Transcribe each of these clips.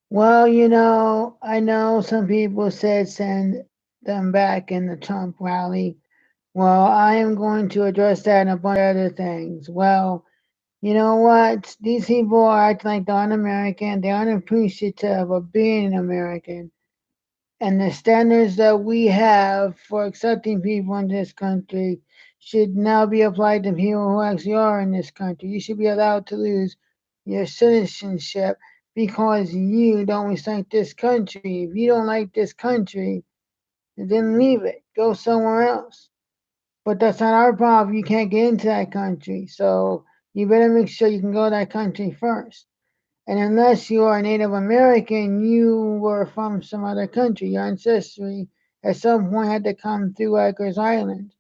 Well, I know some people said send them back in the Trump rally. Well, I am going to address that and a bunch of other things. Well, you know what? These people are acting like they're un-American. They're unappreciative of being an American. And the standards that we have for accepting people in this country should now be applied to people who actually are in this country. You should be allowed to lose your citizenship because you don't respect this country. If you don't like this country, then leave it. Go somewhere else. But that's not our problem. You can't get into that country. So you better make sure you can go to that country first. And unless you are Native American, you were from some other country. Your ancestry at some point had to come through Rikers Island.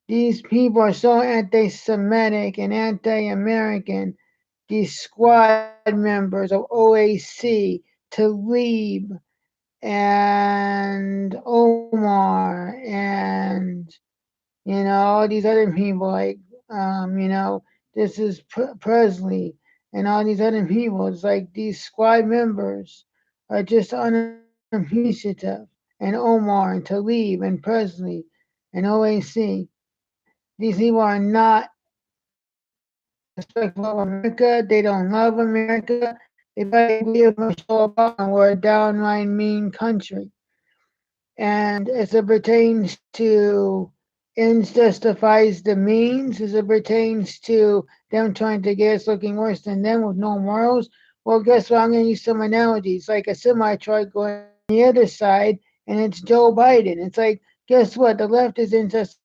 These people are so anti Semitic and anti American. These squad members of OAC, Talib, and Omar, and all these other people like this is Presley and all these other people. It's like these squad members are just unappreciative. And Omar and Talib and Presley and OAC. These people are not respectful of America. They don't love America. They probably believe Michelle Obama we're a downright mean country. And as it pertains to ends justifies the means, as it pertains to them trying to get us looking worse than them with no morals, well, guess what? I'm going to use some analogies, like a semi truck going on the other side, and it's Joe Biden. It's like, guess what? The left is in justifies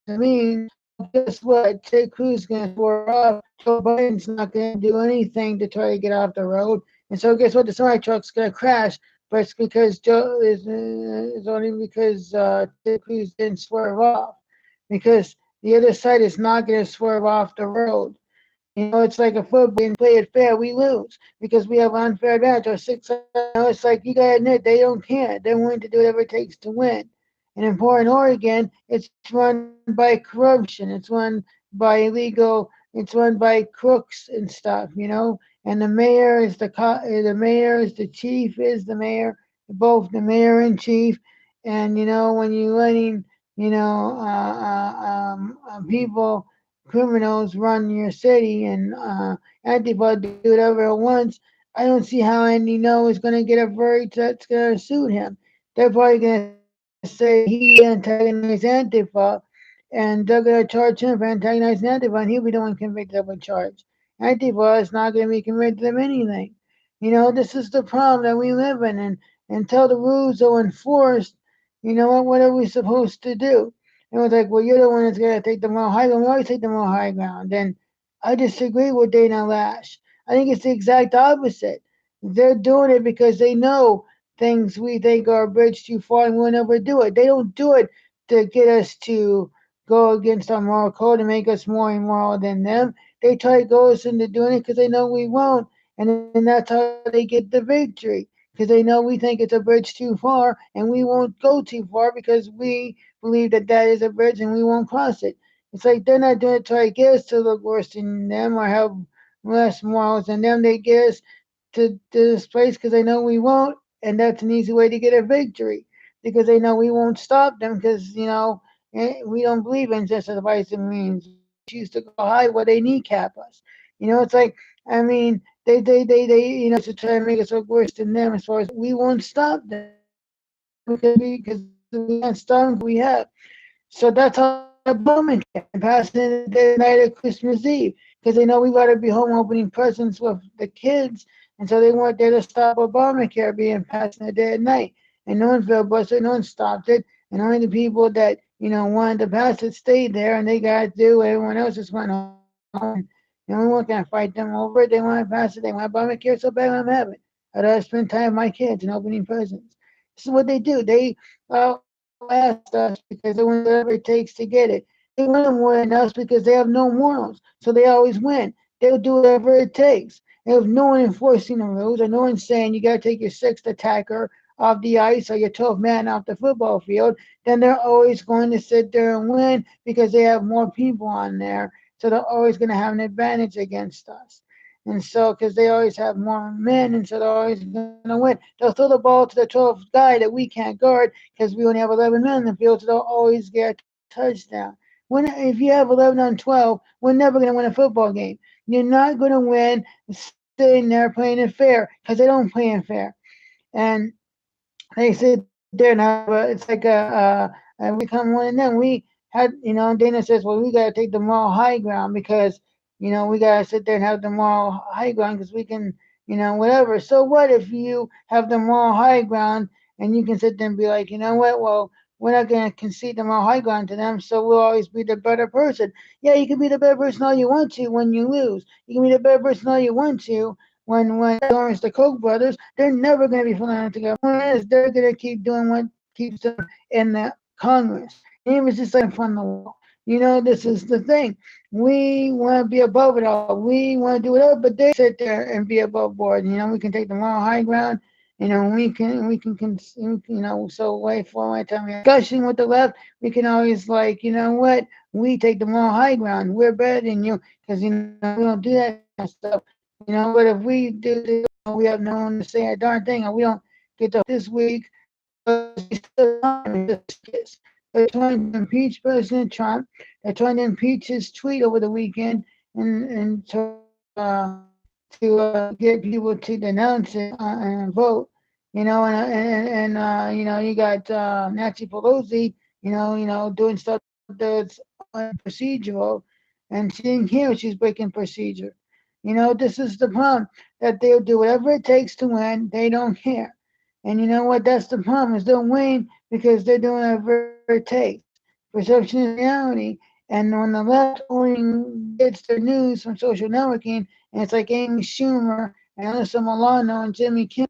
the means. Well, guess what? Ted Cruz is going to swerve off. Joe Biden's not going to do anything to try to get off the road. And so, guess what? The semi truck's going to crash, but it's because Joe is it's only because Ted Cruz didn't swerve off, because the other side is not going to swerve off the road. It's like a football game. Play it fair, we lose because we have unfair advantage or six. It's like you gotta admit they don't care. They're willing to do whatever it takes to win. And in Portland, Oregon, it's run by corruption. It's run by illegal. It's run by crooks and stuff. And the mayor is the mayor is the chief is the mayor, both the mayor and chief. And when you're letting people, criminals run your city, and Antifa do whatever it wants, I don't see how Andy No is going to get a verdict that's going to suit him. They're probably going to say he antagonized Antifa, and they're going to charge him for antagonizing Antifa, and he'll be the one convicted of a charge. Antifa is not going to be convicted of anything. This is the problem that we live in, and until the rules are enforced, what are we supposed to do? And it was like, well, you're the one that's going to take the moral high ground. We always take the moral high ground. And I disagree with Dana Lash. I think it's the exact opposite. They're doing it because they know things we think are a bridge too far and we'll never do it. They don't do it to get us to go against our moral code and make us more immoral than them. They try to go us into doing it because they know we won't. And then that's how they get the victory. Because they know we think it's a bridge too far and we won't go too far because we believe that that is a bridge and we won't cross it. It's like they're not doing it to try to get us to look worse than them or have less morals than them. They get us to this place because they know we won't, and that's an easy way to get a victory because they know we won't stop them because we don't believe in just advice and means. We choose to go high where they kneecap us. It's like, I mean, they to try to make us look worse than them as far as we won't stop them because we can't stop them because we have. So that's how they got Obamacare and passing it the night of Christmas Eve because they know we got to be home opening presents with the kids, and so they weren't there to stop Obamacare being passed in the day and night. And no one filibustered, no one stopped it, and only the people that wanted to pass it stayed there, and they got to do. Everyone else just went home, and we weren't gonna fight them over it. They want to pass it. They want Obamacare so bad. I'm having. I'd rather spend time with my kids and opening presents. This is what they do. They outlast us because they want whatever it takes to get it. They want it more than us because they have no morals, so they always win. They'll do whatever it takes. And if no one enforcing the rules or no one saying you got to take your sixth attacker off the ice or your 12th man off the football field, then they're always going to sit there and win because they have more people on there. So they're always going to have an advantage against us. And so, because they always have more men, and so they're always going to win. They'll throw the ball to the 12th guy that we can't guard because we only have 11 men in the field, so they'll always get a touchdown. When if you have 11 on 12, we're never going to win a football game. You're not going to win sitting there playing it fair because they don't play it fair. And they sit there and have it's like we become one of them. We had, Dana says, well, we got to take the moral high ground because, we got to sit there and have the moral high ground because we can, whatever. So what if you have the moral high ground and you can sit there and be like, you know what, well, we're not going to concede the moral high ground to them, so we'll always be the better person. Yeah, you can be the better person all you want to when you lose. You can be the better person all you want to when Lawrence the Koch brothers, they're never going to be flying together. Point is, they're going to keep doing what keeps them in the Congress. And it was just like from the wall. This is the thing. We want to be above it all. We want to do it all, but they sit there and be above board. We can take the moral high ground. So wait for my time. Discussion with the left, we can always like, what? We take the moral high ground. We're better than you because, we don't do that kind of stuff. But if we do, we have no one to say a darn thing, and we don't get to this week because we still time. They're trying to impeach President Trump. They're trying to impeach his tweet over the weekend and to get people to denounce it and vote. You got Nancy Pelosi, doing stuff that's unprocedural, and she didn't care she's breaking procedure. This is the problem that they'll do whatever it takes to win. They don't care. And you know what? That's the problem is they'll win because they're doing whatever it takes. Perception is reality. And when the left only gets their news from social networking, and it's like Amy Schumer and Alyssa Milano and Jimmy Kimmel